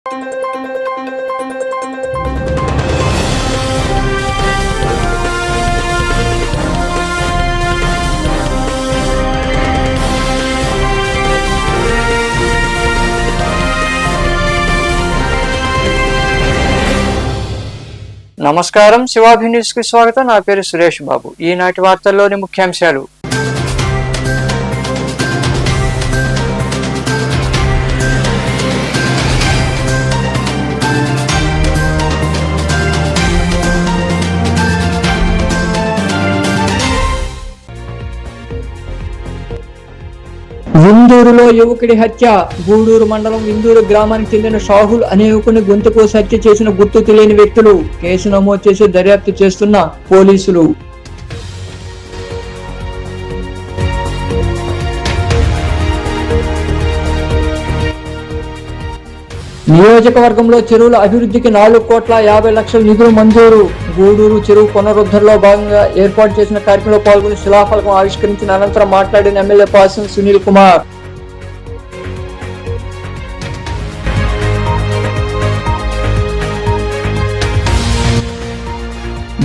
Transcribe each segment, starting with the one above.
నమస్కారం, శివాభి న్యూస్ కి స్వాగతం. నా పేరు సురేష్ బాబు. ఈనాటి వార్తల్లోని ముఖ్యాంశాలు. విందూరులో యువకుడి హత్య. గూడూరు మండలం విందూరు గ్రామానికి చెందిన షాహుల్ అనే యువకుని గొంతు కోసి హత్య చేసిన గుర్తు తెలియని వ్యక్తులు. కేసు నమోదు చేసి దర్యాప్తు చేస్తున్న పోలీసులు. నియోజకవర్గంలో చెరువుల అభివృద్ధికి 4,50,00,000 నిధులు మంజూరు. గూడూరు చెరువు పునరుద్ధరణలో భాగంగా ఏర్పాటు చేసిన కార్యక్రమంలో పాల్గొని శిలాఫలకం ఆవిష్కరించిన అనంతరం మాట్లాడిన ఎమ్మెల్యే పాసం సునీల్ కుమార్.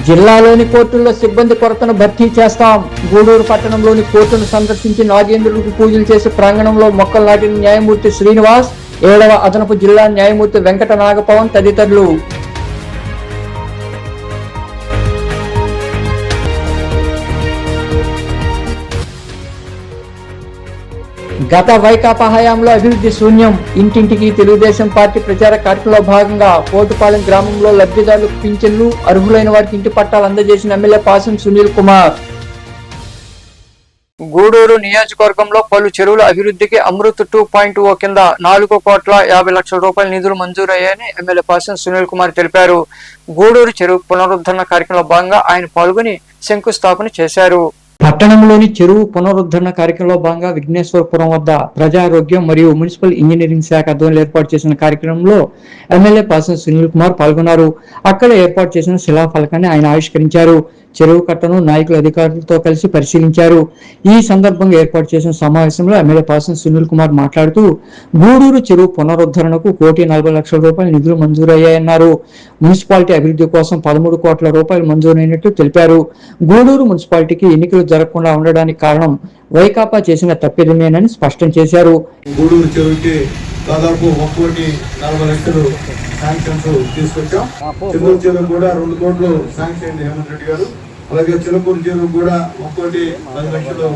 జిల్లాలోని కోర్టుల్లో సిబ్బంది కొరతను భర్తీ చేస్తాం. గూడూరు పట్టణంలోని కోర్టును సందర్శించి నాగేంద్రుడికి పూజలు చేసి ప్రాంగణంలో మొక్కలు నాటిన న్యాయమూర్తి శ్రీనివాస్, 7వ అదనపు జిల్లా న్యాయమూర్తి వెంకట నాగపవన్ తదితరులు. గత వైకాపా హయాంలో అభివృద్ధి శూన్యం. ఇంటింటికి తెలుగుదేశం పార్టీ ప్రచార కార్యక్రమంలో భాగంగా కోటుపాలెం గ్రామంలో లబ్ధిదారులకు పింఛన్లు, అర్హులైన వారికి ఇంటి పట్టాలు అందజేసిన ఎమ్మెల్యే పాసం సునీల్ కుమార్. గూడూరు నియోజకవర్గంలో పలు చెరువుల అభివృద్ధికి అమృత్ 2.0 కింద 4,50,00,000 రూపాయల నిధులు మంజూరయ్యాయని ఎమ్మెల్యే పాసం సునీల్ కుమార్ తెలిపారు. గూడూరు చెరువు పునరుద్ధరణ కార్యక్రమంలో భాగంగా ఆయన పాల్గొని శంకుస్థాపన చేశారు. పట్టణంలోని చెరువు పునరుద్ధరణ కార్యక్రమంలో భాగంగా విఘ్నేశ్వరపురం వద్ద ప్రజారోగ్యం మరియు మున్సిపల్ ఇంజనీరింగ్ శాఖ ఆధ్వర్యంలో ఏర్పాటు చేసిన కార్యక్రమంలో ఎమ్మెల్యే పాసం సునీల్ కుమార్ పాల్గొన్నారు. అక్కడ ఏర్పాటు చేసిన శిలాఫలకాన్ని ఆయన ఆవిష్కరించారు. చెరువు కట్టను నాయకులు అధికారులతో కలిసి పరిశీలించారు. ఈ సందర్భంగా ఏర్పాటు చేసిన సమావేశంలో ఎమ్మెల్యే పాసం సునీల్ కుమార్ మాట్లాడుతూ గూడూరు చెరువు పునరుద్ధరణకు 1,40,00,000 రూపాయల నిధులు మంజూరయ్యాయన్నారు. మున్సిపాలిటీ అభివృద్ధి కోసం 13 కోట్ల రూపాయలు మంజూరైనట్టు తెలిపారు. గూడూరు మున్సిపాలిటీకి ఎన్నికలు జరగకుండా ఉండడానికి కారణం వైకాపా చేసిన తప్పిదమేనని స్పష్టం చేశారు. గూడూరు చెరువుకి దాదాపు 1,40,00,000 శాంక్షన్స్ తీసుకొచ్చాం. చిలుకూరు చెరువు కూడా 2 కోట్లు శాంక్షన్ అయింది హేమంత్ రెడ్డి గారు. అలాగే చిలుకూరు చెరువు కూడా 1,10,00,000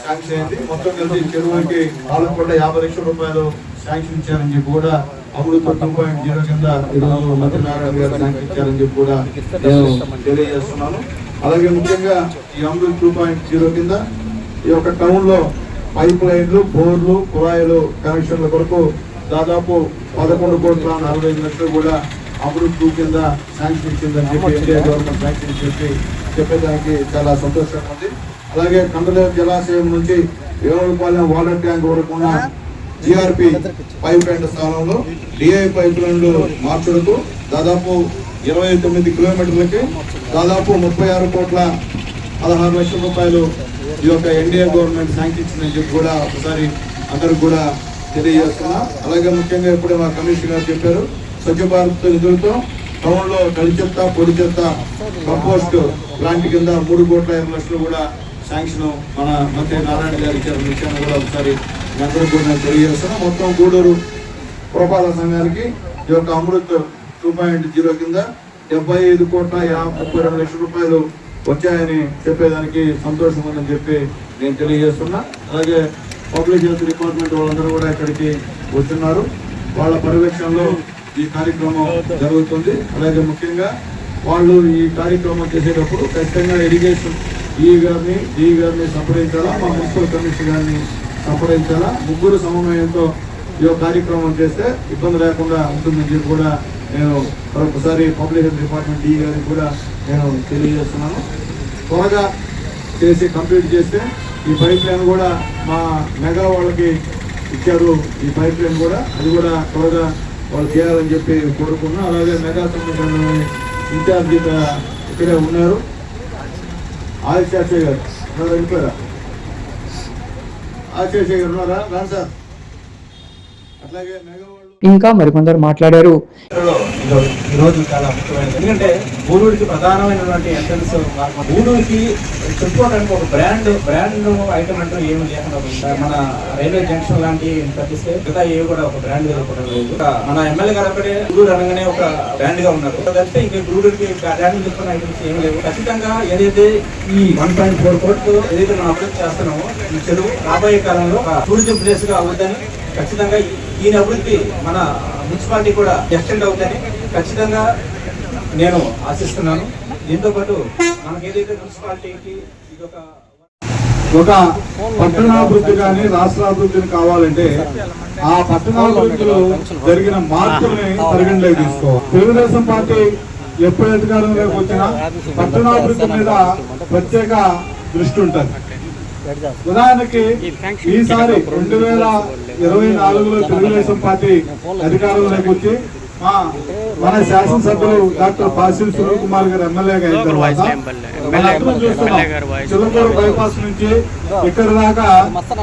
శాంక్షన్ అయింది. మొత్తం కలిసి చెరువుకి 4,50,00,000 రూపాయలు శాంక్షన్ ఇచ్చారని చెప్పి కూడా అమృత్ 2.0 కింద ఈరోజు మంత్రి నారాయణ గారు శాంక్షన్ ఇచ్చారని చెప్పి కూడా నేను తెలియజేస్తున్నాను. అలాగే ముఖ్యంగా ఈ అమృత్ 2.0 కింద ఈ యొక్క టౌన్ లో పైప్ లైన్లు, బోర్లు, కుళాయిలు కనెక్షన్ల కొరకు దాదాపు 11,40,00,000 కూడా అమృత్ 2 కింద శాంక్షన్ ఇచ్చిందని చెప్పి ఇండియా గవర్నమెంట్ శాంక్షన్ చెప్పేదానికి చాలా సంతోషంగా ఉంది. అలాగే కండలేరు జలాశయం నుంచి వేమలపాలెం వాటర్ ట్యాంక్ వరకు ఉన్న జిఆర్పి పైప్ లైన్ స్థానంలో డిఐ పైప్ లైన్లు మార్చుటకు దాదాపు 29 కిలోమీటర్లకి దాదాపు 36,16,00,000 రూపాయలు ఈ యొక్క ఎన్డీఏ గవర్నమెంట్ శాంక్షన్ ఇచ్చిందని చెప్పి కూడా ఒకసారి అందరికి కూడా తెలియజేస్తున్నా. అలాగే ముఖ్యంగా ఇప్పుడే మా కమిషనర్ గారు చెప్పారు, స్వచ్ఛ భారత్ నిధులతో టౌన్ లో తడి చెత్త, పొడి చెత్త కంపోస్ట్ ప్లాంట్ కింద 3,50,00,000 కూడా శాంక్షన్ మన మంత్రి నారాయణ గారు ఇచ్చారు విషయాన్ని కూడా ఒకసారి అందరూ కూడా నేను తెలియజేస్తున్నా. మొత్తం గూడూరు పురపాలక సంఘానికి ఈ యొక్క అమృత్ 2.0 కింద 75,32,00,000 రూపాయలు వచ్చాయని చెప్పేదానికి సంతోషం ఉందని చెప్పి నేను తెలియజేస్తున్నా. అలాగే పబ్లిక్ హెల్త్ డిపార్ట్మెంట్ వాళ్ళందరూ కూడా ఇక్కడికి వస్తున్నారు. వాళ్ళ పర్యవేక్షణలో ఈ కార్యక్రమం జరుగుతుంది. అలాగే ముఖ్యంగా వాళ్ళు ఈ కార్యక్రమం చేసేటప్పుడు ఖచ్చితంగా ఇరిగేషన్ ఈ గారిని సంప్రదించాలా, మా మున్సిపల్ కమిషనర్ గారిని సంప్రదించాలా. ముగ్గురు సమన్వయంతో ఈ కార్యక్రమం చేస్తే ఇబ్బంది లేకుండా ఉంటుందని చెప్పి కూడా నేను ఒకసారి పబ్లిక్ హెల్త్ డిపార్ట్మెంట్ డీ గారికి కూడా నేను తెలియజేస్తున్నాను. త్వరగా చేసి కంప్లీట్ చేస్తే ఈ పైప్ లైన్ కూడా మా మెగా వాళ్ళకి ఇచ్చారు. ఈ పైప్ లైన్ కూడా అది కూడా త్వరగా వాళ్ళు చేయాలని చెప్పి కోరుకున్నా. అలాగే మెగా సంబంధించిన ఇన్ఛార్జ్ ఇక్కడే ఉన్నారు, ఆదిశాస్త్రి గారు ఉన్నారు, వెళ్ళిపోయారా? ఆదిశాస్త్రి గారు ఉన్నారా? రాను సార్. అట్లాగే మెగా ఇంకా మరికొందరు మాట్లాడారు. ఈరోజు చాలా ముఖ్యమైనది. ఎందుకంటే గూడూరుకి ప్రధానమైనటువంటి ఎంట్రన్స్ గూడూరుకి చెప్పుకోవడానికి ఒక బ్రాండ్ ఐటమ్ అంటూ ఏమి లేకుండా పోయింది. మన రైల్వే జంక్షన్ లాంటి తప్పిస్తే మిగతా ఏవి కూడా ఒక బ్రాండ్ కూడా లేదు. మన ఎమ్మెల్యే గారు అక్కడే గూడూరు అనగానే ఒక బ్రాండ్ గా ఉన్నారు. తప్పితే ఇంకా గూడూరుకి బ్రాండ్ చెప్పుకున్న ఐటమ్స్ ఏమి లేవు. ఖచ్చితంగా ఏదైతే ఈ 1.4 కోట్లు ఏదైతే మనం అభివృద్ధి చేస్తున్నామో ఈ చెరువు రాబోయే కాలంలో టూరిజం ప్లేస్ గా అవుతుందని ఖచ్చితంగా ఈయన అభివృద్ధి మన మున్సిపాలిటీ కూడా ఎక్స్టెండ్ అవుతుందని ఖచ్చితంగా నేను ఆశిస్తున్నాను. దీంతో పాటు మనకి ఏదైతే మున్సిపాలిటీకి ఇది ఒక పట్టణాభివృద్ధి కానీ రాష్ట్రాభివృద్ధిని కావాలంటే ఆ పట్టణాభివృద్ధిలో జరిగిన మార్పుల్ని పరిగణలోకి తీసుకోవాలి. తెలుగుదేశం పార్టీ ఎప్పుడు అధికారంలోకి వచ్చినా పట్టణాభివృద్ధి మీద ప్రత్యేక దృష్టి ఉంటుంది. ఉదాహరణకి ఈసారి 2024లో తెలుగుదేశం పార్టీ అధికారంలోకి వచ్చి మన శాసనసభ్యులు డాక్టర్ పాసిల్ సునీల్ కుమార్ గారు ఎమ్మెల్యేగా అయిన తర్వాత మనందరం చూస్తున్నాం. చిలకూరు బైపాస్ నుంచి ఇక్కడ దాకా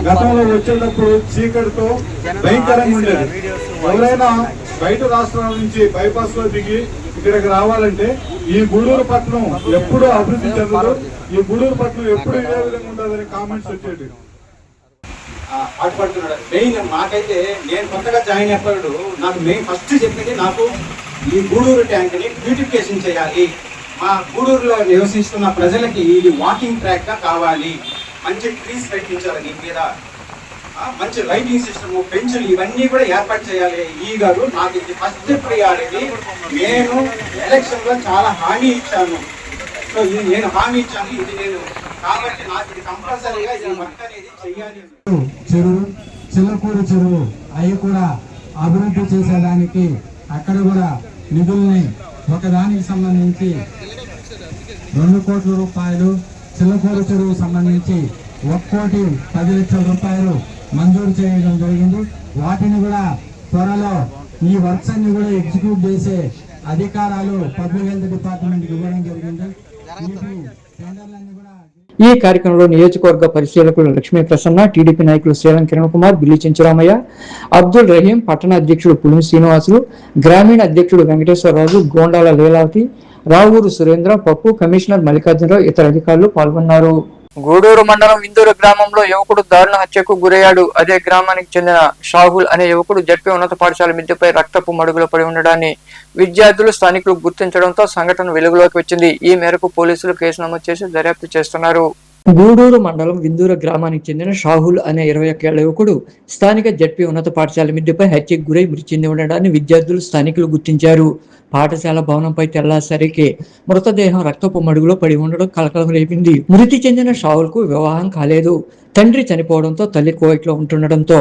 గతంలో వచ్చేటప్పుడు చీకటితో భయంకరంగా ఉండేది. ఎవరైనా బయట రాష్ట్రాల నుంచి బైపాస్ లో దిగి ఇక్కడికి రావాలంటే ఈ గూడూరు పట్టణం ఎప్పుడు అభివృద్ధి చెందదు, ఈ గూడూరు పట్టణం ఎప్పుడు ఇదే విధంగా ఉండదని కామెంట్స్ వచ్చేది. ఆటపడుతున్నాడు. మెయిన్ నాకైతే నేను కొత్తగా జాయిన్ అయినప్పుడు నాకు మెయిన్ ఫస్ట్ చెప్పింది నాకు ఈ గూడూరు ట్యాంక్ని బ్యూటిఫికేషన్ చేయాలి. మా గూడూరులో నివసిస్తున్న ప్రజలకి ఇది వాకింగ్ ట్రాక్ గా కావాలి. మంచి ట్రీస్ పెట్టించాలి, మీద మంచి లైటింగ్ సిస్టమ్, పెన్షన్ ఇవన్నీ కూడా ఏర్పాటు చేయాలి. ఈ గారు నాకు ఇది ఫస్ట్ ప్రియారిటీ. నేను ఎలక్షన్ లో చాలా హామీ ఇచ్చాను. సో ఇది నేను హామీ ఇచ్చాను, ఇది నేను కాబట్టి నాకు ఇది కంపల్సరీగా ఈ వర్క్ అనేది చెయ్యాలి. చెరువు, చిల్లకూరు చెరువు అవి కూడా అభివృద్ధి చేసేదానికి అక్కడ కూడా నిధుల్ని ఒకదానికి సంబంధించి 2 కోట్ల రూపాయలు, చిల్లకూరు చెరువు సంబంధించి 1,10,00,000 రూపాయలు మంజూరు చేయడం జరిగింది. వాటిని కూడా త్వరలో ఈ వర్క్స్ అన్ని కూడా ఎగ్జిక్యూట్ చేసే అధికారాలు పబ్లిక్ హెల్త్ డిపార్ట్మెంట్ ఇవ్వడం జరిగింది. ఈ కార్యక్రమంలో నియోజకవర్గ పరిశీలకులు లక్ష్మీ ప్రసన్న, టీడీపీ నాయకులు శ్రీలం కిరణ్ కుమార్, బిల్లి చెంచురామయ్య, అబ్దుల్ రహీం, పట్టణ అధ్యక్షుడు పులిమి శ్రీనివాసులు, గ్రామీణ అధ్యక్షుడు వెంకటేశ్వరరాజు, గోండాల లీలావతి, రావూరు సురేంద్ర, పప్పు, కమిషనర్ మల్లికార్జునరావు, ఇతర అధికారులు పాల్గొన్నారు. గూడూరు మండలం విందూరు గ్రామంలో యువకుడు దారుణ హత్యకు గురయ్యాడు. అదే గ్రామానికి చెందిన షాహుల్ అనే యువకుడు జడ్పీ ఉన్నత పాఠశాల మిద్దెపై రక్తపు మడుగులో పడి ఉండడాన్ని విద్యార్థులు, స్థానికులు గుర్తించడంతో సంఘటన వెలుగులోకి వచ్చింది. ఈ మేరకు పోలీసులు కేసు నమోదు చేసి దర్యాప్తు చేస్తున్నారు. గూడూరు మండలం విందూర గ్రామానికి చెందిన షాహుల్ అనే 21 ఏళ్ల యువకుడు స్థానిక జడ్పీ ఉన్నత పాఠశాల మిద్దెపై హత్యకు గురై మృతి చెంది ఉండడాన్ని విద్యార్థులు, స్థానికులు గుర్తించారు. పాఠశాల భవనంపై తెల్లాసరికి మృతదేహం రక్తపు మడుగులో పడి ఉండడం కలకలం రేపింది. మృతి చెందిన షాహుల్ కు వివాహం కాలేదు. తండ్రి చనిపోవడంతో తల్లి కువైట్ లో ఉంటుండటంతో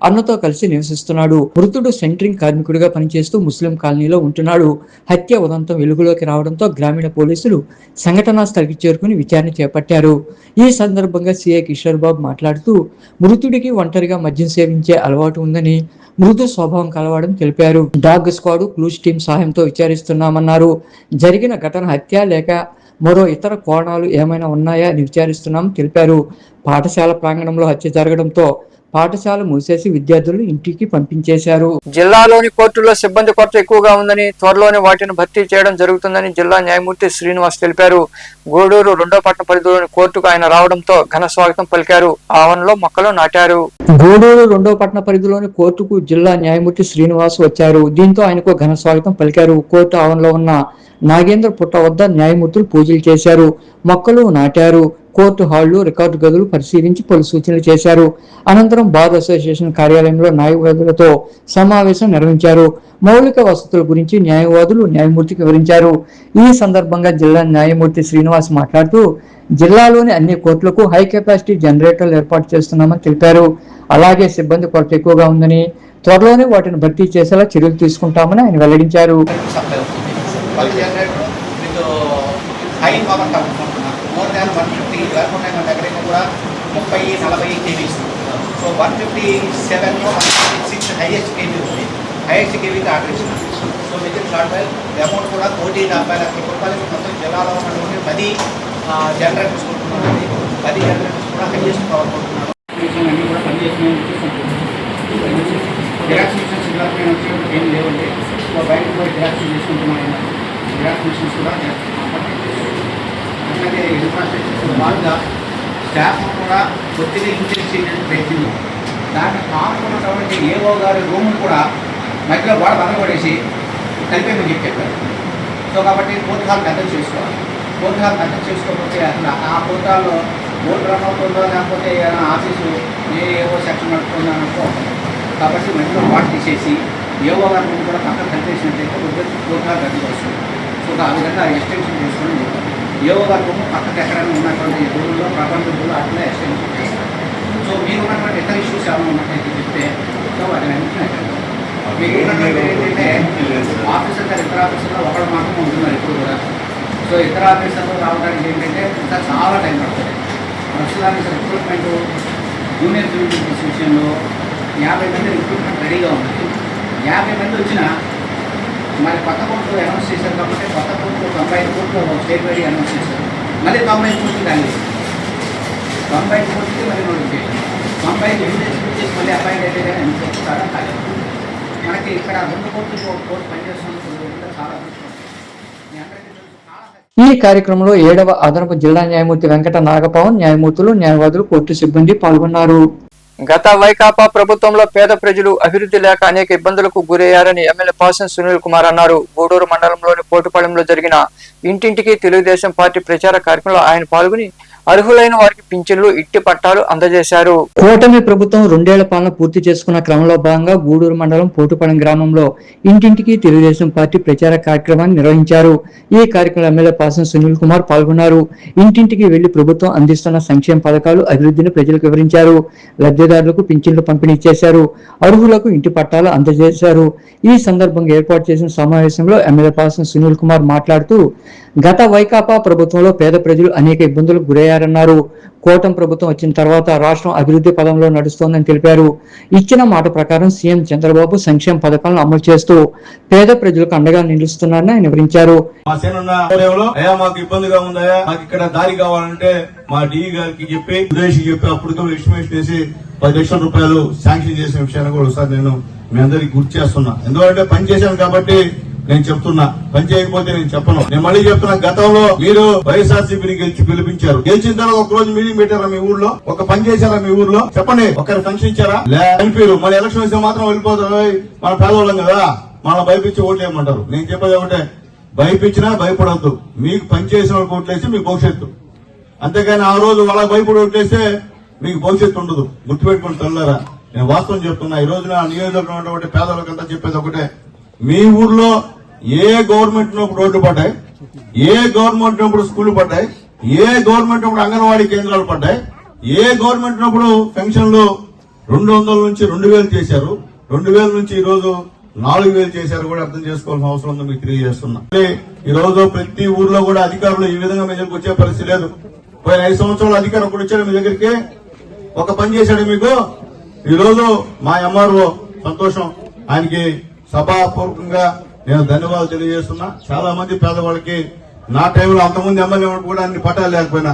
అన్నతో కలిసి నివసిస్తున్నాడు. మృతుడు సెంట్రింగ్ కార్మికుడిగా పనిచేస్తూ ముస్లిం కాలనీలో ఉంటున్నాడు. హత్య ఉదంతం వెలుగులోకి రావడంతో గ్రామీణ పోలీసులు సంఘటనా స్థలికి చేరుకుని విచారణ చేపట్టారు. ఈ సందర్భంగా సిఐ కిషోర్ బాబు మాట్లాడుతూ మృతుడికి ఒంటరిగా మద్యం సేవించే అలవాటు ఉందని, మృదు స్వభావం కలవాడని తెలిపారు. డాగ్ స్క్వాడ్, క్లూస్ టీం సహాయంతో విచారిస్తున్నామన్నారు. జరిగిన ఘటన హత్య లేక మరో ఇతర కోణాలు ఏమైనా ఉన్నాయా అని విచారిస్తున్నామని తెలిపారు. పాఠశాల ప్రాంగణంలో హత్య జరగడంతో పాఠశాల మూసేసి విద్యార్థులు ఇంటికి పంపించేశారు. జిల్లాలోని కోర్టుల్లో సిబ్బంది కొరత ఎక్కువగా ఉందని, త్వరలోనే వాటిని భర్తీ చేయడం జరుగుతుందని జిల్లా న్యాయమూర్తి శ్రీనివాస్ తెలిపారు. గూడూరు 2వ పట్టణ పరిధిలోని కోర్టుకు ఆయన రావడంతో ఘన స్వాగతం పలికారు. ఆవరణలో మొక్కలు నాటారు. గూడూరు 2వ పట్టణ పరిధిలోని కోర్టుకు జిల్లా న్యాయమూర్తి శ్రీనివాస్ వచ్చారు. దీంతో ఆయనకు ఘన స్వాగతం పలికారు. కోర్టు ఆవరణలో ఉన్న నాగేంద్ర పుట్ట వద్ద న్యాయమూర్తులు పూజలు చేశారు, మొక్కలు నాటారు. కోర్టు హాళ్లు, రికార్డు గదులు పరిశీలించి పలు సూచనలు చేశారు. అనంతరం బార్ అసోసియేషన్ కార్యాలయంలో న్యాయవాదులతో సమావేశం నిర్వహించారు. మౌలిక వసతుల గురించి న్యాయవాదులు న్యాయమూర్తికి వివరించారు. ఈ సందర్భంగా జిల్లా న్యాయమూర్తి శ్రీనివాస్ మాట్లాడుతూ జిల్లాలోని అన్ని కోర్టులకు హై కెపాసిటీ జనరేటర్లు ఏర్పాటు చేస్తున్నామని తెలిపారు. అలాగే సిబ్బంది కొరత ఎక్కువగా ఉందని, త్వరలోనే వాటిని భర్తీ చేసేలా చర్యలు తీసుకుంటామని ఆయన వెల్లడించారు. మోర్ దాన్ 150 లేకుండా మన దగ్గర కూడా 30-40 కేవీస్. సో 157 156 హైయెస్ట్ కేవీ ఉంది. హైయెస్ట్ కేవీకి ఆర్డర్ ఇచ్చిన. So with short time amount కూడా 1,40,00,000 రూపాయలు మొత్తం జిల్లాలో ఉన్నటువంటి 10 జనరేటర్స్ కొంటున్నామండి. 10 జనరేటర్స్ కూడా హైయెస్ట్ పవర్ కొంటున్నాం. అన్నీ కూడా పనిచేస్తున్నాయి. వరకు నేను వచ్చి ఏం లేవండి. సో బయటకు పోయి జిరాక్స్ చేసుకుంటున్నాను. జిరాక్స్ మిషన్స్ కూడా అట్లాగే ఇన్ఫ్రాస్ట్రక్చర్ బాగా స్టాఫ్ కూడా కొద్దిగా ఇంక్రీజ్ చేయడానికి ప్రయత్నం. దాన్ని కానుకున్నటువంటి ఏఓ గారి రూమ్ను కూడా మధ్యలో గోడ బదలపడేసి కలిపేమని చెప్పారు. సో కాబట్టి కోర్టు హాల్ పెద్దలు చేసుకోవాలి. కోర్టు హాల్ పెద్దలు చేసుకోకపోతే అసలు ఆ కోర్టు హాల్లో బోర్డు రన్ అవుతుందో లేకపోతే ఏదైనా ఆఫీసు ఏవో సెక్షన్ నడుపుతుందో అనుకో. కాబట్టి మధ్యలో గోడ తీసేసి ఏవో గారి రూమ్ కూడా పక్కన కలిపేసినట్టయితే కోర్టు హాల్ పెద్దలు వస్తుంది. సో ఆ విధంగా ఎక్స్టెన్షన్ చేసుకుని చెప్పాలి. ఏవో గారి రూమ్ పక్కకు ఎక్కడైనా ఉన్నటువంటి రూముల్లో ప్రపంచంలో అట్లా ఎక్స్టెన్షన్ చేస్తారు. సో మీరు ఉన్నటువంటి ఇతర ఇష్యూస్ ఏమైనా ఉన్నట్టయితే చెప్తే సో వాటిని అన్నింటినీ మీకు ఏంటంటే ఆఫీసర్ గారు ఇతర ఆఫీసర్లో ఒకళ్ళు మాత్రం ఉంటున్నారు ఇప్పుడు కూడా. సో ఇతర ఆఫీసర్లు రావడానికి ఏంటంటే ఇంకా చాలా టైం పడుతుంది. ప్రస్తుతానికి రిక్రూట్మెంట్ జూనియర్ సివిల్ విషయంలో 50 మంది రిక్రూట్మెంట్ రెడీగా ఉంది. 50 మంది వచ్చినా మరి కొత్త కోర్టు అనౌన్స్ చేశారు కాబట్టి కొత్త court 95 court state wide announce చేశారు. మళ్ళీ 90 కోర్టు కానీ 90 కోర్టుకి మళ్ళీ నోటిఫికేషన్ 90 యూనివర్సిటీ చేసి మళ్ళీ అపాయింట్ అయితే కానీ ఎంత వస్తారో కాదు. మనకి ఇక్కడ 2 కోర్టులు ఒక కోర్టు పనిచేస్తున్నప్పుడు చాలా మీ అందరికీ ఈ కార్యక్రమంలో 7వ అదనపు జిల్లా న్యాయమూర్తి వెంకట నాగపవన్, న్యాయమూర్తులు, న్యాయవాదులు, కోర్టు సిబ్బంది పాల్గొన్నారు. గత వైకాపా ప్రభుత్వంలో పేద ప్రజలు అభివృద్ధి లేక అనేక ఇబ్బందులకు గురయ్యారని ఎమ్మెల్యే పాసం సునీల్ కుమార్ అన్నారు. గూడూరు మండలంలోని పోటుపాలెంలో జరిగిన ఇంటింటికి తెలుగుదేశం పార్టీ ప్రచార కార్యక్రమంలో ఆయన పాల్గొని అర్హులైన వారికి పింఛన్లు, ఇట్టి పట్టాలు అందజేశారు. కూటమి ప్రభుత్వం 2 ఏళ్ల పాలన పూర్తి చేసుకున్న క్రమంలో భాగంగా గూడూరు మండలం పోటుపాలెం గ్రామంలో ఇంటింటికి తెలుగుదేశం పార్టీ ప్రచార కార్యక్రమాన్ని నిర్వహించారు. ఈ కార్యక్రమంలో ఎమ్మెల్యే పాసం సునీల్ కుమార్ పాల్గొన్నారు. ఇంటింటికి వెళ్లి ప్రభుత్వం అందిస్తున్న సంక్షేమ పథకాలు, అభివృద్ధిని ప్రజలకు వివరించారు. లబ్ధిదారులకు పింఛన్లు పంపిణీ చేశారు. అర్హులకు ఇంటి పట్టాలు అందజేశారు. ఈ సందర్భంగా ఏర్పాటు చేసిన సమావేశంలో ఎమ్మెల్యే పాసం సునీల్ కుమార్ మాట్లాడుతూ గత వైకాపా ప్రభుత్వంలో పేద ప్రజలు అనేక ఇబ్బందులకు గురయ్యారన్నారు. కూటమి ప్రభుత్వం వచ్చిన తర్వాత రాష్ట్రం అభివృద్ధి పదంలో నడుస్తోందని తెలిపారు. ఇచ్చిన మాట ప్రకారం సీఎం చంద్రబాబు సంక్షేమ పథకాలను అమలు చేస్తూ పేద ప్రజలకు అండగా నిలుస్తున్నారని ఆయన వివరించారు. మాకు ఇబ్బందిగా ఉందా, మాకు ఇక్కడ దారి కావాలంటే మా డిఈ గారికి చెప్పి అప్పుడు ఎస్టిమేషన్ వేసి 10 లక్షల రూపాయలు శాంక్షన్ చేసిన విషయాన్ని కూడా ఒకసారి నేను మీ అందరికి గుర్తు చేస్తున్నా. ఎందుకంటే పని చేశాను కాబట్టి నేను చెప్తున్నా, పని చేయకపోతే నేను చెప్పను. నేను మళ్ళీ చెప్తున్నా, గతంలో మీరు వైఎస్ఆర్సీపీని పిలిపించారు. గెలిచిన తర్వాత ఒక రోజు మీటింగ్ పెట్టారా మీ ఊర్లో? ఒక పని చేశారా మీ ఊర్లో? చెప్పండి. ఒకరి ఫంక్షన్ ఇచ్చారా? చనిపోయారు. మళ్ళీ ఎలక్షన్ వస్తే మాత్రం వెళ్ళిపోతారు. మన పేదవాళ్ళం కదా, మనం భయపించి ఓట్లు వేయమంటారు. నేను చెప్పేది ఏమంటే, భయపించినా భయపడద్దు. మీకు పని చేసిన వాళ్ళకి ఓట్లేసి మీకు భవిష్యత్తు. అంతేగాని ఆ రోజు వాళ్ళ భయపడి ఓట్లేస్తే మీకు భవిష్యత్తు ఉండదు. గుర్తుపెట్టుకుని తల్లారా, నేను వాస్తవం చెప్తున్నా. ఈ రోజున నియోజకవర్గం ఉన్నటువంటి పేదవాళ్ళకంతా చెప్పేది ఒకటే, మీ ఊర్లో ఏ గవర్నమెంట్ ఉన్నప్పుడు రోడ్లు పడ్డాయి, ఏ గవర్నమెంట్ ఉన్నప్పుడు స్కూళ్లు పడ్డాయి, ఏ గవర్నమెంట్ ఉన్నప్పుడు అంగన్వాడీ కేంద్రాలు పడ్డాయి, ఏ గవర్నమెంట్ ఉన్నప్పుడు పెన్షన్లు 200 నుంచి 2000 చేశారు, 2000 నుంచి ఈ రోజు 4000 చేశారు కూడా అర్థం చేసుకోవాల్సిన అవసరం ఉందో మీకు తెలియజేస్తున్నా. ఈ రోజు ప్రతి ఊర్లో కూడా అధికారులు ఈ విధంగా మీ దగ్గరకు వచ్చే పరిస్థితి లేదు. పోయిన 5 సంవత్సరాల అధికారం ఒకటి వచ్చాడు మీ దగ్గరికి, ఒక పని చేశాడు మీకు. ఈ రోజు మా ఎంఆర్ఓ సంతోషం, ఆయనకి సభాపూర్వకంగా నేను ధన్యవాదాలు తెలియజేస్తున్నా. చాలా మంది పేదవాళ్ళకి నా టైంలో అంతకుముందు ఎమ్మెల్యే కూడా అన్ని పట్టాలు లేకపోయినా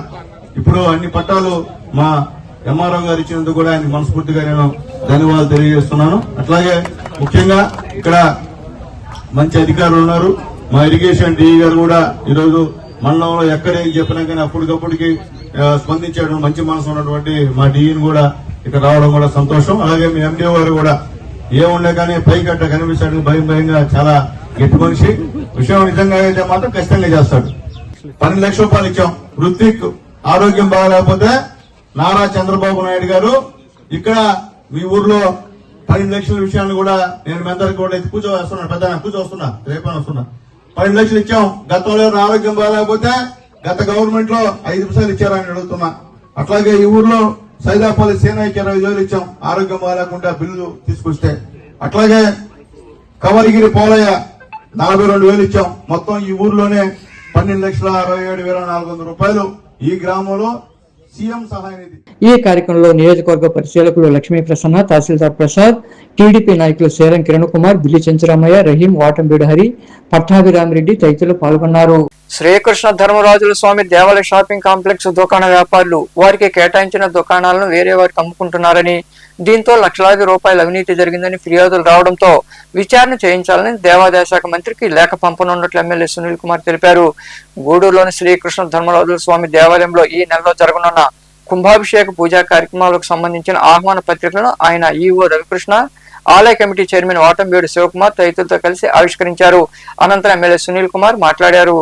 ఇప్పుడు అన్ని పట్టాలు మా ఎంఆర్ఓ గారు ఇచ్చినందుకు కూడా ఆయన మనస్ఫూర్తిగా నేను ధన్యవాదాలు తెలియజేస్తున్నాను. అట్లాగే ముఖ్యంగా ఇక్కడ మంచి అధికారులు ఉన్నారు. మా ఇరిగేషన్ డిఈ గారు కూడా ఈరోజు మండలంలో ఎక్కడ ఏం చెప్పినా కానీ అప్పటికప్పటికి స్పందించడం మంచి మనసు ఉన్నటువంటి మా డిఈని కూడా ఇక్కడ రావడం కూడా సంతోషం. అలాగే మీ ఎండిఓ గారు కూడా ఏముండే కానీ పైకట్ట కనిపిస్తాడు, భయంగా చాలా గట్టి మనిషి. విషయం నిజంగా అయితే మాత్రం ఖచ్చితంగా చేస్తాడు. 12 లక్షల రూపాయలు ఇచ్చాం. ఋత్విక్ ఆరోగ్యం బాగాలేకపోతే నారా చంద్రబాబు నాయుడు గారు ఇక్కడ మీ ఊర్లో 12 లక్షల విషయాన్ని కూడా నేను మీ అందరికి కూడా కూర్చోవస్తున్నాను. పెద్ద కూర్చోవస్తున్నా, రేపని వస్తున్నా. 12 లక్షలు ఇచ్చాం. గతంలో ఆరోగ్యం బాగాలేకపోతే గత గవర్నమెంట్ లో 5% ఇచ్చారని అడుగుతున్నా. అట్లాగే ఈ ఊర్లో సైదాపల్లి సేనాకి 20,000 ఇచ్చాం ఆరోగ్యం బాగాలేకుండా బిల్లు తీసుకొస్తే. అట్లాగే కవరిగిరి పోలయ్య 42,000 ఇచ్చాం. మొత్తం ఈ ఊర్లోనే 12,67,400 రూపాయలు ఈ గ్రామంలో సీఎం సహాయ నిధి. ఈ కార్యక్రమంలో నియోజకవర్గ పరిశీలకులు లక్ష్మీ ప్రసన్న, తహసీల్దార్ ప్రసాద్, టీడీపీ నాయకులు సేరం కిరణ్ కుమార్, బిల్లి చెంచరామయ్య, రహీం, వాటంబీడు హరి, పట్టాభిరామిరెడ్డి తదితరులు పాల్గొన్నారు. శ్రీకృష్ణ ధర్మరాజుల స్వామి దేవాలయ షాపింగ్ కాంప్లెక్స్ దుకాణ వ్యాపారులు వారికి కేటాయించిన దుకాణాలను వేరే వారికి అమ్ముకుంటున్నారని దీంతో లక్షలాది రూపాయల అవినీతి జరిగిందని ఫిర్యాదులు రావడంతో విచారణ చేయించాలని దేవాదాయ శాఖ మంత్రికి లేఖ పంపనున్నట్లు ఎమ్మెల్యే సునీల్ కుమార్ తెలిపారు. గూడూరులోని శ్రీకృష్ణ ధర్మరాజుల స్వామి దేవాలయంలో ఈ నెలలో జరగనున్న కుంభాభిషేక పూజా కార్యక్రమాలకు సంబంధించిన ఆహ్వాన పత్రికలను ఆయన ఈవో రవికృష్ణ, ఆలయ కమిటీ చైర్మన్ వాటంబేడు శివకుమార్ తదితరులతో కలిసి ఆవిష్కరించారు. అనంతరం ఎమ్మెల్యే సునీల్ కుమార్ మాట్లాడారు.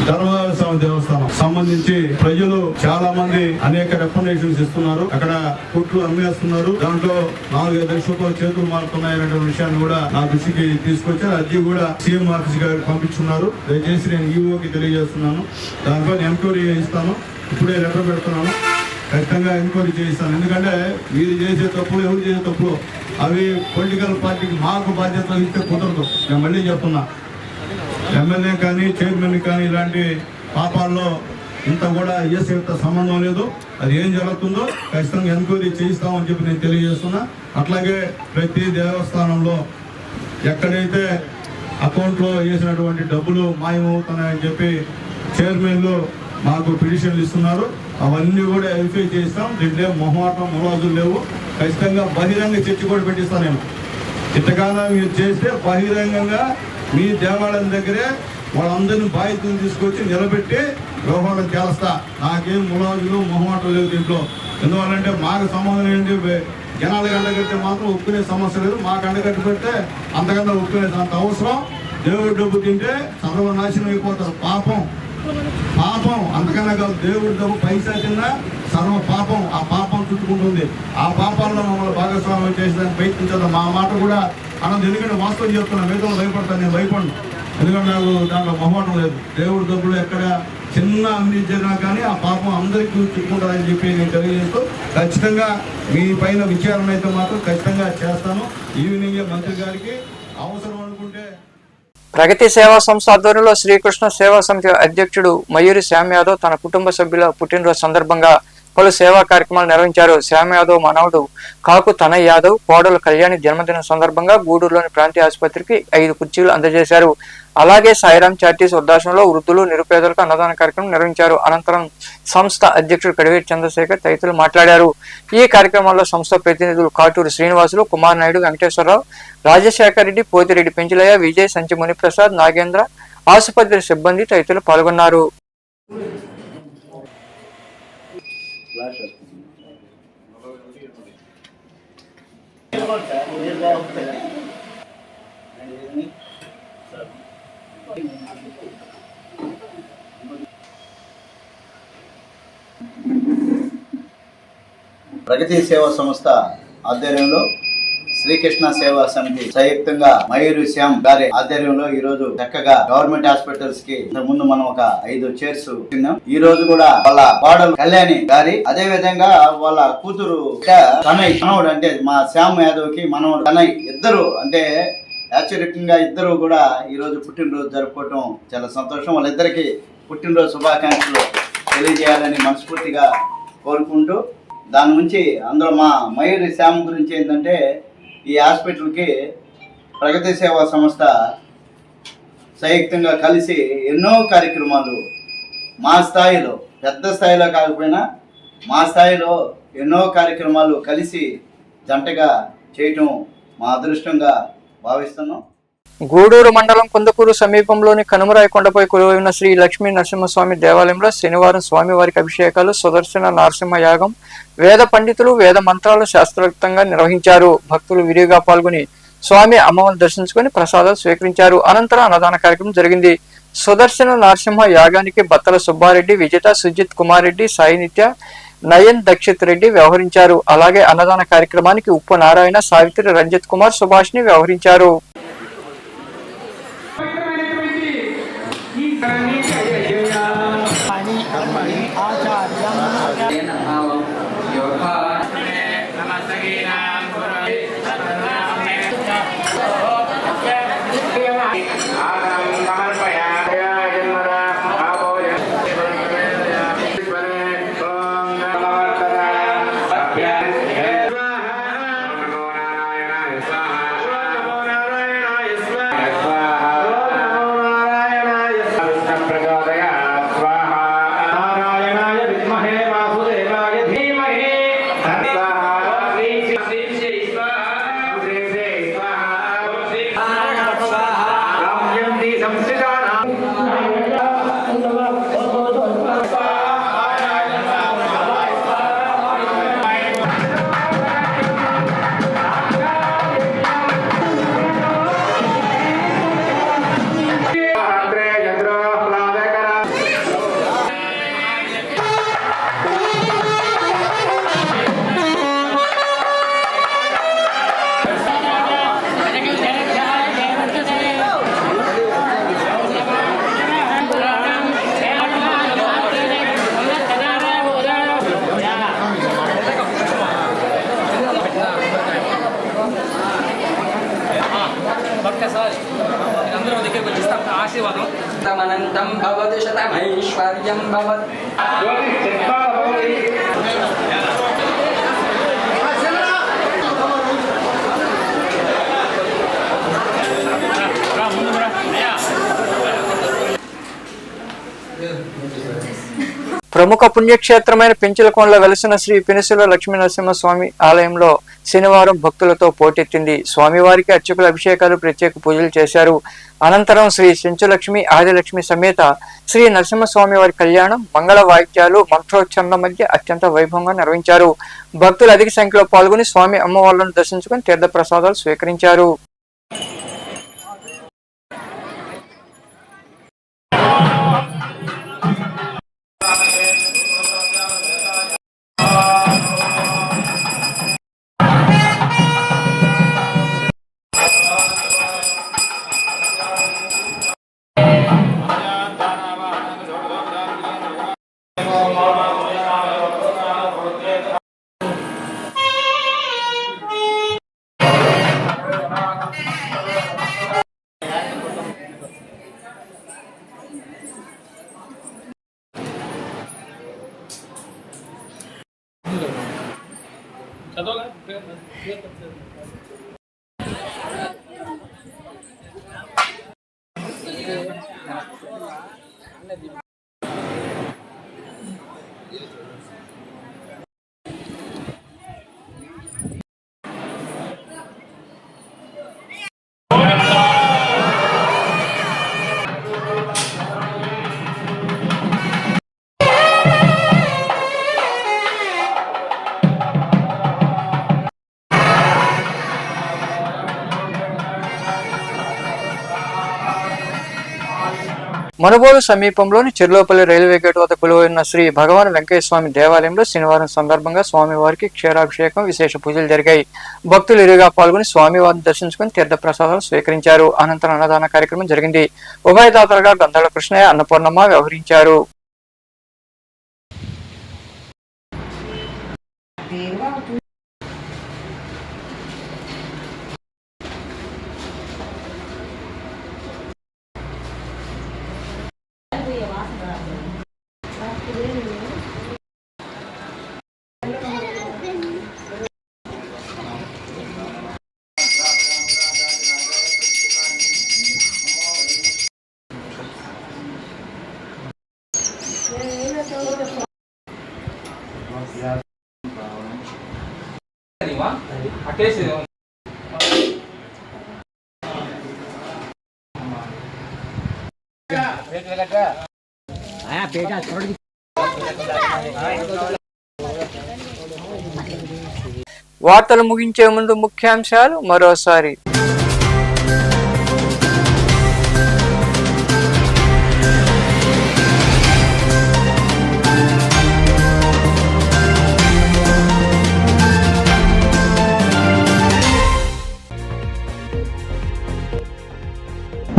ధర్మరాజ స్వామి దేవస్థానం సంబంధించి ప్రజలు చాలా మంది అనేక రికమెండేషన్స్ ఇస్తున్నారు. అక్కడ కొట్లు అమ్మేస్తున్నారు. దాంట్లో 4-5 లక్షల రూపాయలు చేతులు మారుతున్నాయనే విషయాన్ని కూడా నా దృష్టికి తీసుకొచ్చారు. అది కూడా సీఎం ఆఫీస్ గారికి పంపించున్నారు. దయచేసి నేను ఈఓకి తెలియజేస్తున్నాను. దానిపై ఎంక్వైరీ చేయిస్తాను. ఇప్పుడే లెటర్ పెడుతున్నాను. ఖచ్చితంగా ఎంక్వైరీ చేయిస్తాను. ఎందుకంటే వీరు చేసే తప్పులు, ఎవరు చేసే తప్పులు అవి పొలిటికల్ పార్టీకి మాకు బాధ్యత ఇస్తే కుదరదు. నేను మళ్ళీ చెప్తున్నా, ఎమ్మెల్యే కానీ చైర్మన్ కానీ ఇలాంటి పాపాల్లో ఇంత కూడా ఏసీతో సంబంధం లేదు. అది ఏం జరుగుతుందో ఖచ్చితంగా ఎంక్వైరీ చేయిస్తామని చెప్పి నేను తెలియజేస్తున్నా. అట్లాగే ప్రతి దేవస్థానంలో ఎక్కడైతే అకౌంట్లో వేసినటువంటి డబ్బులు మాయమవుతున్నాయని చెప్పి చైర్మన్లు మాకు పిటిషన్లు ఇస్తున్నారు. అవన్నీ కూడా వెరిఫై చేస్తాం. దీంట్లో మొహమాటం మొలాజులు లేవు. ఖచ్చితంగా బహిరంగ చర్చ కూడా పెట్టిస్తాను. నేను ఇంతకాలం మీరు చేస్తే బహిరంగంగా మీ దేవాలయం దగ్గరే వాళ్ళందరినీ బాధ్యతలు తీసుకొచ్చి నిలబెట్టి వ్యవహారం చేస్తా. నాకేం ములాజులు మొహమాటం లేవు దీంట్లో. ఎందువల్లంటే మాకు సంబంధం ఏంటి, జనాలకు అండగట్టే మాత్రం ఒప్పుకునే సమస్య లేదు. మాకు అండగట్టి పెడితే అంతకన్నా ఒప్పుకునేది అంత అవసరం. దేవుడు డబ్బు తింటే సర్వనాశనం అయిపోతారు. పాపం అంతకన్నా కాదు. దేవుడి డబ్బు పైసా తిన్నా సర్వ పాపం. ఆ పాపం చుట్టుకుంటుంది. ఆ పాపాల్లో మమ్మల్ని భాగస్వామ్యం చేసేదాన్ని ప్రయత్నించదు. మా మాట కూడా అన్నది. ఎందుకంటే వాస్తవం చెప్తున్నాను. మిగతా భయపడతాను, నేను భయపడను. ఎందుకంటే నాకు దాంట్లో మొహమాటం లేదు. దేవుడి డబ్బులు ఎక్కడ చిన్న అవినీతి జరిగినా కానీ ఆ పాపం అందరికీ చుట్టుకుంటుందని చెప్పి నేను తెలియజేస్తూ ఖచ్చితంగా మీ పైన విచారణ అయితే మాత్రం ఖచ్చితంగా చేస్తాను. ఈవినింగ్ మంత్రి గారికి అవసరం అనుకుంటే. ప్రగతి సేవా సంస్థ ఆధ్వర్యంలో శ్రీకృష్ణ సేవా సమితి అధ్యక్షుడు మయూరి శ్యామ్ యాదవ్ తన కుటుంబ సభ్యుల పుట్టినరోజు సందర్భంగా పలు సేవా కార్యక్రమాలు నిర్వహించారు. శ్యామ్ యాదవ్ మనవడు కాకు తనయ్ యాదవ్ కోడలు కళ్యాణి జన్మదినం సందర్భంగా గూడూరులోని ప్రాంతీయ ఆసుపత్రికి 5 కుర్చీలు అందజేశారు. అలాగే సాయిరాం చారిటీస్ వృద్ధాశ్రమంలో వృద్ధులు, నిరుపేదలకు అన్నదాన కార్యక్రమం నిర్వహించారు. అనంతరం సంస్థ అధ్యక్షుడు కడివేటి చంద్రశేఖర్ తదితరులు మాట్లాడారు. ఈ కార్యక్రమంలో సంస్థ ప్రతినిధులు కాటూరు శ్రీనివాసులు, కుమార్ నాయుడు, వెంకటేశ్వరరావు, రాజశేఖర్ రెడ్డి, పోతిరెడ్డి పెంచులయ్య, విజయ్, సంచి మునిప్రసాద్, నాగేంద్ర, ఆసుపత్రి సిబ్బంది తదితరులు పాల్గొన్నారు. ప్రగతి సేవా సంస్థ ఆధ్వర్యంలో శ్రీకృష్ణ సేవా సమితి సంయుక్తంగా మయూరి శ్యామ్ గారి ఆధ్వర్యంలో ఈ రోజు చక్కగా గవర్నమెంట్ హాస్పిటల్స్ కి ముందు మనం ఒక 5 చైర్స్ తిన్నాం. ఈ రోజు కూడా వాళ్ళ కోడలు కళ్యాణి గారి, అదే విధంగా వాళ్ళ కూతురు తనయ్ మనవడు, అంటే మా శ్యామ్ యాదవ్ కి మనవడు తనయ్, ఇద్దరు అంటే యాచరికంగా ఇద్దరు కూడా ఈ రోజు పుట్టినరోజు జరుపుకోవటం చాలా సంతోషం. వాళ్ళిద్దరికి పుట్టినరోజు శుభాకాంక్షలు తెలియజేయాలని మనస్ఫూర్తిగా కోరుకుంటూ, దాని నుంచి అందులో మా మయూరి శ్యామ్ గురించి ఏంటంటే ఈ హాస్పిటల్కి ప్రగతి సేవా సంస్థ సంయుక్తంగా కలిసి ఎన్నో కార్యక్రమాలు మా స్థాయిలో, పెద్ద స్థాయిలో కాకపోయినా మా స్థాయిలో ఎన్నో కార్యక్రమాలు కలిసి జంటగా చేయటం మా అదృష్టంగా భావిస్తున్నాం. గూడూరు మండలం కుందకూరు సమీపంలోని కనుమరాయి కొండపై కొలువైన శ్రీ లక్ష్మీ నరసింహస్వామి దేవాలయంలో శనివారం స్వామివారికి అభిషేకాలు, సుదర్శన నరసింహ యాగం, వేద పండితులు వేద మంత్రాలు శాస్త్రోక్తంగా నిర్వహించారు. భక్తులు విరివిగా పాల్గొని స్వామి అమ్మవారిని దర్శించుకుని ప్రసాదాలు స్వీకరించారు. అనంతరం అన్నదాన కార్యక్రమం జరిగింది. సుదర్శన నరసింహ యాగానికి బత్తల సుబ్బారెడ్డి, విజిత, సుజిత్ కుమార్ రెడ్డి, సాయి నిత్య, నయన్ దక్షిత్ రెడ్డి వ్యవహరించారు. అలాగే అన్నదాన కార్యక్రమానికి ఉప్పు నారాయణ, సావిత్రి, రంజిత్ కుమార్, సుభాష్ని వ్యవహరించారు. ఆచార్యం तमनन्तं भवति शतमैश्वर्यं भवति ప్రముఖ పుణ్యక్షేత్రమైన పెంచలకోనలో వెలసిన శ్రీ పినిసుల లక్ష్మీ నరసింహస్వామి ఆలయంలో శనివారం భక్తులతో పోటెత్తింది. స్వామివారికి అర్చకుల అభిషేకాలు, ప్రత్యేక పూజలు చేశారు. అనంతరం శ్రీ చెంచులక్ష్మి, ఆదిలక్ష్మి సమేత శ్రీ నరసింహస్వామి వారి కళ్యాణం మంగళ వాయిద్యాలు, మంత్రోచ్చరణ మధ్య అత్యంత వైభవంగా నిర్వహించారు. భక్తులు అధిక సంఖ్యలో పాల్గొని స్వామి అమ్మవార్లను దర్శించుకుని తీర్థ ప్రసాదాలు స్వీకరించారు. మనుబోలు సమీపంలోని చెర్లోపల్లి రైల్వే గేట్ వద్ద కొలువైన శ్రీ భగవాన్ వెంకయ్య స్వామి దేవాలయంలో శనివారం సందర్భంగా స్వామివారికి క్షీరాభిషేకం, విశేష పూజలు జరిగాయి. భక్తులు ఇరుగా పాల్గొని స్వామివారిని దర్శించుకుని తీర్థ ప్రసాదాలు స్వీకరించారు. అనంతరం అన్నదాన కార్యక్రమం జరిగింది. ఉభయదాతలుగా గంధాళ కృష్ణయ్య, అన్నపూర్ణమ్మ వ్యవహరించారు. వార్తలు ముగించే ముందు ముఖ్యాంశాలు మరోసారి.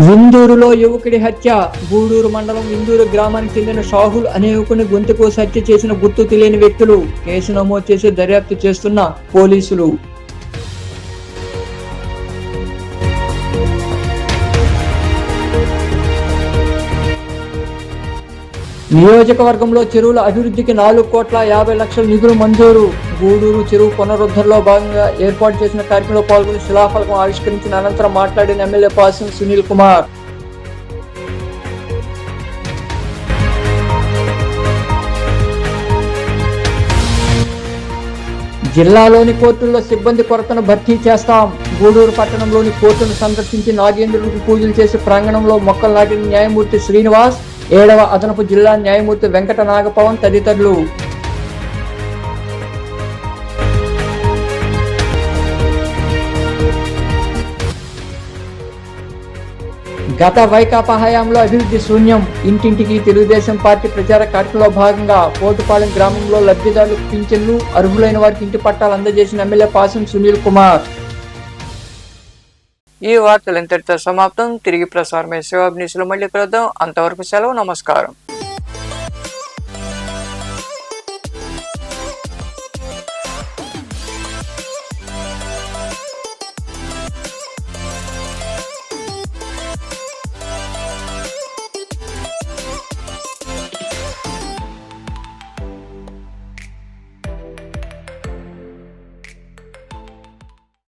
విందూరులో యువకుడి హత్య. గూడూరు మండలం విందూరు గ్రామానికి చెందిన షాహుల్ అనే యువకుని గొంతు కోసి హత్య చేసిన గుర్తు తెలియని వ్యక్తులు. కేసు నమోదు చేసి దర్యాప్తు చేస్తున్న పోలీసులు. నియోజకవర్గంలో చెరువుల అభివృద్ధికి 4,50,00,000 నిధులు మంజూరు. గూడూరు చెరువు పునరుద్ధరణలో భాగంగా ఏర్పాటు చేసిన కార్యక్రమంలో పాల్గొని శిలాఫలకం ఆవిష్కరించిన అనంతరం మాట్లాడిన ఎమ్మెల్యే పాసం సునీల్ కుమార్. జిల్లాలోని కోర్టుల్లో సిబ్బంది కొరతను భర్తీ చేస్తాం. గూడూరు పట్టణంలోని కోర్టును సందర్శించి నాగేంద్రుడికి పూజలు చేసి ప్రాంగణంలో మొక్కలు నాటిన న్యాయమూర్తి శ్రీనివాస్, 7వ అదనపు జిల్లా న్యాయమూర్తి వెంకట నాగపవన్ తదితరులు. గత వైకాపా హయాంలో అభివృద్ధి శూన్యం. ఇంటింటికి తెలుగుదేశం పార్టీ ప్రచార కార్యక్రమంలో భాగంగా పోటుపాలెం గ్రామంలో లబ్ధిదారులకు పింఛన్లు, అర్హులైన వారికి ఇంటి పట్టాలు అందజేసిన ఎమ్మెల్యే పాసం సునీల్ కుమార్. ఈ వార్తలు ఇంతటితో సమాప్తం. తిరిగి ప్రసారమయ్యే శివాబ్ న్యూస్లో మళ్ళీ కలుద్దాం. అంతవరకు సెలవు. నమస్కారం.